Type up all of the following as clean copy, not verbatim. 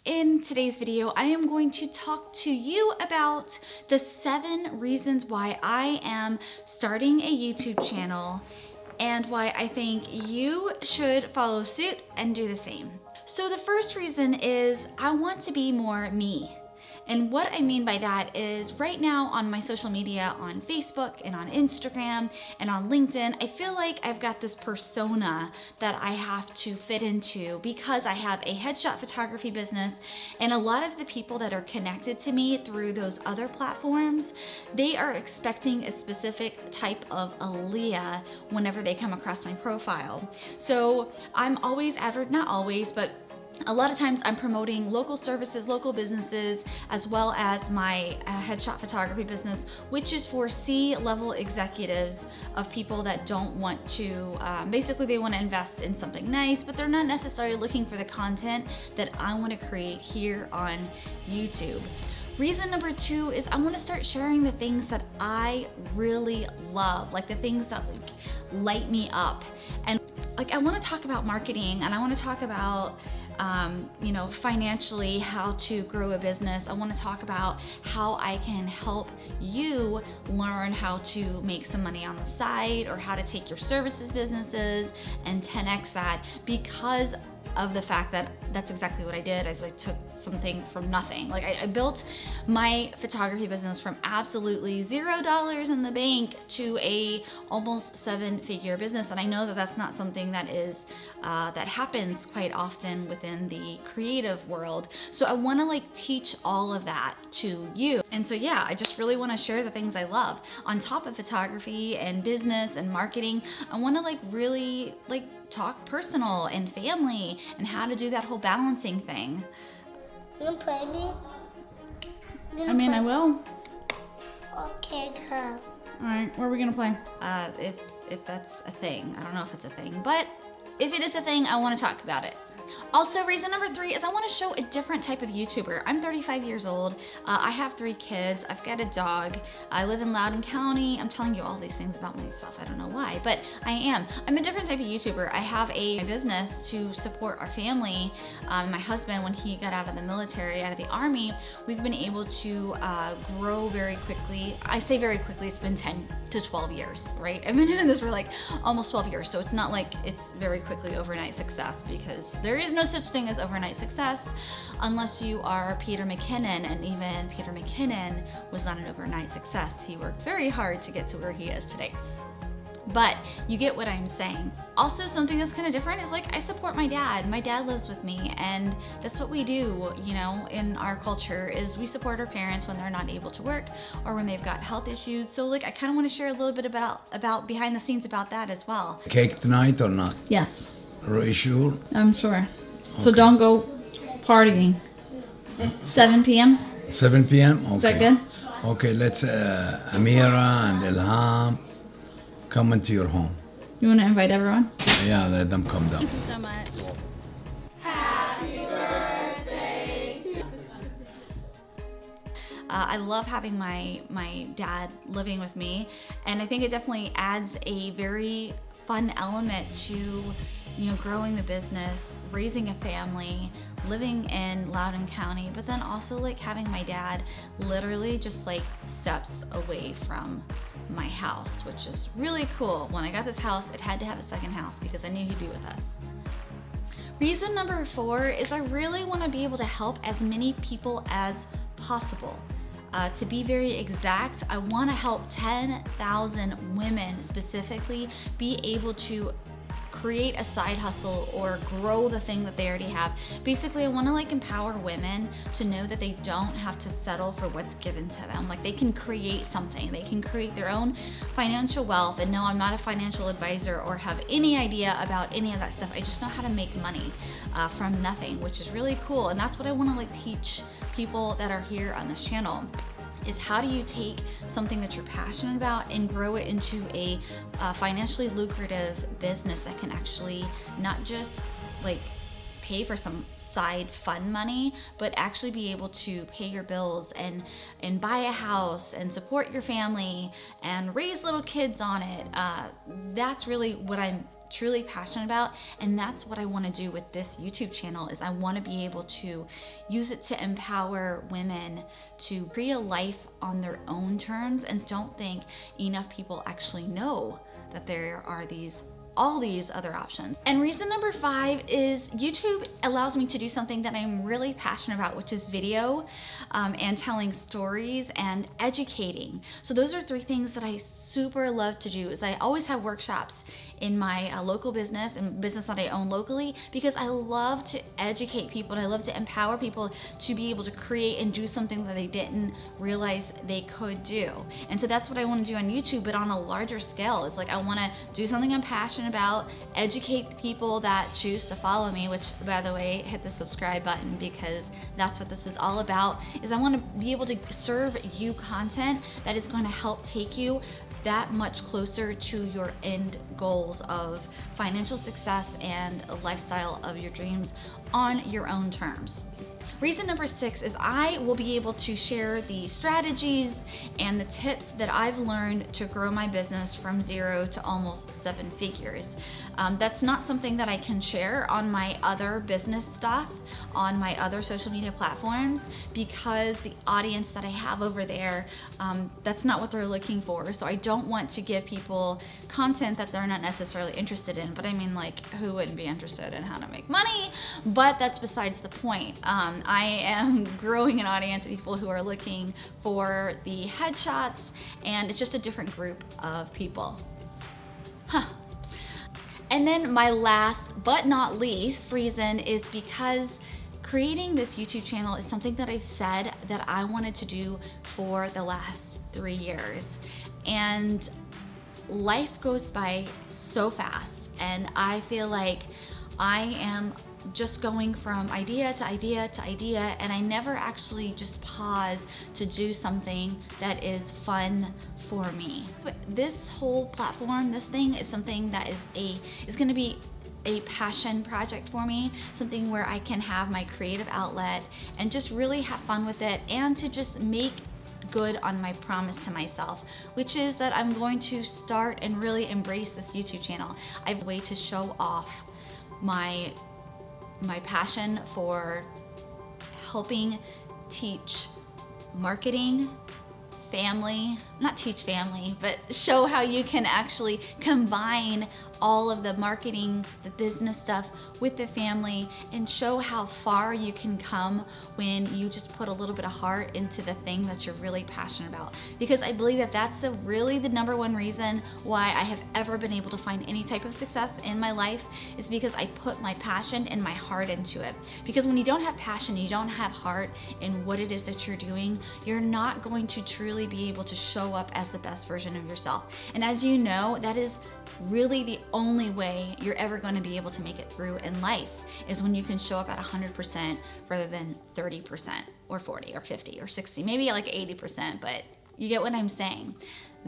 In today's video, I am going to talk to you about the 7 reasons why I am starting a YouTube channel and why I think you should follow suit and do the same. So the first reason is I want to be more me. And what I mean by that is right now on my social media, on Facebook and on Instagram and on LinkedIn, I feel like I've got this persona that I have to fit into because I have a headshot photography business, and a lot of the people that are connected to me through those other platforms, they are expecting a specific type of Aaliyah whenever they come across my profile. So I'm always not always, but a lot of times I'm promoting local services, local businesses, as well as my headshot photography business, which is for C-level executives of people that don't want to, basically they want to invest in something nice, but they're not necessarily looking for the content that I want to create here on YouTube. Reason number 2 is I want to start sharing the things that I really love, like the things that light me up. And I want to talk about marketing, and I want to talk about financially how to grow a business. I want to talk about how I can help you learn how to make some money on the side, or how to take your services businesses and 10x that, because of the fact that that's exactly what I did. Is I took something from nothing. I built my photography business from absolutely $0 in the bank to a almost 7-figure business, and I know that that's not something that is that happens quite often within the creative world. So I want to teach all of that to you. And so yeah, I just really want to share the things I love on top of photography and business and marketing. I want to really talk personal and family and how to do that whole balancing thing. You gonna play me? I will. Okay, come. All right, where are we gonna play? If that's a thing. I don't know if it's a thing, but if it is a thing, I want to talk about it. Also, reason number 3 is I want to show a different type of YouTuber. I'm 35 years old. I have 3 kids. I've got a dog. I live in Loudoun County. I'm telling you all these things about myself. I don't know why, but I am. I'm a different type of YouTuber. I have a business to support our family. My husband, when he got out of the military, out of the Army, we've been able to grow very quickly. I say very quickly, it's been 10 to 12 years, right? I've been doing this for almost 12 years, so it's not like it's very quickly overnight success, because there is no such thing as overnight success unless you are Peter McKinnon, and even Peter McKinnon was not an overnight success. He worked very hard to get to where he is today. But you get what I'm saying. Also, something that's kind of different is I support my dad. My dad lives with me, and that's what we do, in our culture, is we support our parents when they're not able to work or when they've got health issues. So I kind of want to share a little bit about behind the scenes about that as well. Cake tonight or not? Yes. Are you sure? I'm sure. Okay. So don't go partying. 7 p.m.? 7 p.m.? Okay. Is that good? Okay, let's Amira and Ilham come into your home. You want to invite everyone? Yeah, let them come down. Thank you so much. Happy birthday. I love having my dad living with me, and I think it definitely adds a very fun element to growing the business, raising a family, living in Loudoun County, but then also having my dad literally just steps away from my house, which is really cool. When I got this house, it had to have a second house because I knew he'd be with us. Reason number 4 is I really want to be able to help as many people as possible. To be very exact, I want to help 10,000 women specifically be able to create a side hustle or grow the thing that they already have. Basically, I want to empower women to know that they don't have to settle for what's given to them. They can create something. They can create their own financial wealth. And no, I'm not a financial advisor or have any idea about any of that stuff. I just know how to make money from nothing, which is really cool. And that's what I want to teach people that are here on this channel. Is how do you take something that you're passionate about and grow it into a financially lucrative business that can actually not just pay for some side fun money, but actually be able to pay your bills and buy a house and support your family and raise little kids on it. That's really what I'm truly passionate about, and that's what I want to do with this YouTube channel. Is I want to be able to use it to empower women to create a life on their own terms, and don't think enough people actually know that there are all these other options. And reason number 5 is YouTube allows me to do something that I'm really passionate about, which is video and telling stories and educating. So those are 3 things that I super love to do. Is I always have workshops in my local business and business that I own locally, because I love to educate people and I love to empower people to be able to create and do something that they didn't realize they could do. And so that's what I want to do on YouTube, but on a larger scale. It's like I want to do something I'm passionate about, educate the people that choose to follow me, which, by the way, hit the subscribe button, because that's what this is all about. Is I want to be able to serve you content that is going to help take you that much closer to your end goals of financial success and a lifestyle of your dreams on your own terms. Reason number 6 is I will be able to share the strategies and the tips that I've learned to grow my business from 0 to almost 7 figures. That's not something that I can share on my other business stuff, on my other social media platforms, because the audience that I have over there, that's not what they're looking for. So I don't want to give people content that they're not necessarily interested in. But I mean, like, who wouldn't be interested in how to make money? But that's besides the point. I am growing an audience of people who are looking for the headshots, and it's just a different group of people. And then my last but not least reason is because creating this YouTube channel is something that I've said that I wanted to do for the last 3 years. And life goes by so fast, and I feel like I am just going from idea to idea to idea, and I never actually just pause to do something that is fun for me. But this whole platform, this thing, is something that is going to be a passion project for me, something where I can have my creative outlet and just really have fun with it, and to just make good on my promise to myself, which is that I'm going to start and really embrace this YouTube channel. I have a way to show off my passion for helping teach marketing, not teach family, but show how you can actually combine all of the marketing, the business stuff with the family, and show how far you can come when you just put a little bit of heart into the thing that you're really passionate about. Because I believe that that's really the number one reason why I have ever been able to find any type of success in my life, is because I put my passion and my heart into it. Because when you don't have passion, you don't have heart in what it is that you're doing, you're not going to truly be able to show up as the best version of yourself. And as you know, that is really the only way you're ever going to be able to make it through in life, is when you can show up at 100% rather than 30% or 40 or 50 or 60, maybe like 80%, but you get what I'm saying.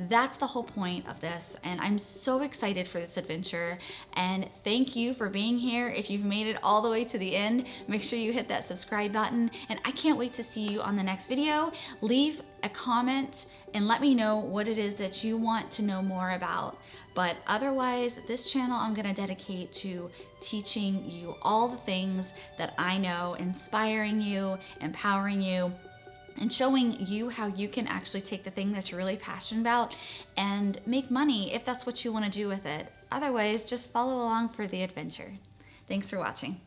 That's the whole point of this, and I'm so excited for this adventure, and thank you for being here. If you've made it all the way to the end, make sure you hit that subscribe button, and I can't wait to see you on the next video. Leave a comment and let me know what it is that you want to know more about. But otherwise, this channel I'm going to dedicate to teaching you all the things that I know, inspiring you, empowering you, and showing you how you can actually take the thing that you're really passionate about and make money if that's what you want to do with it. Otherwise, just follow along for the adventure. Thanks for watching.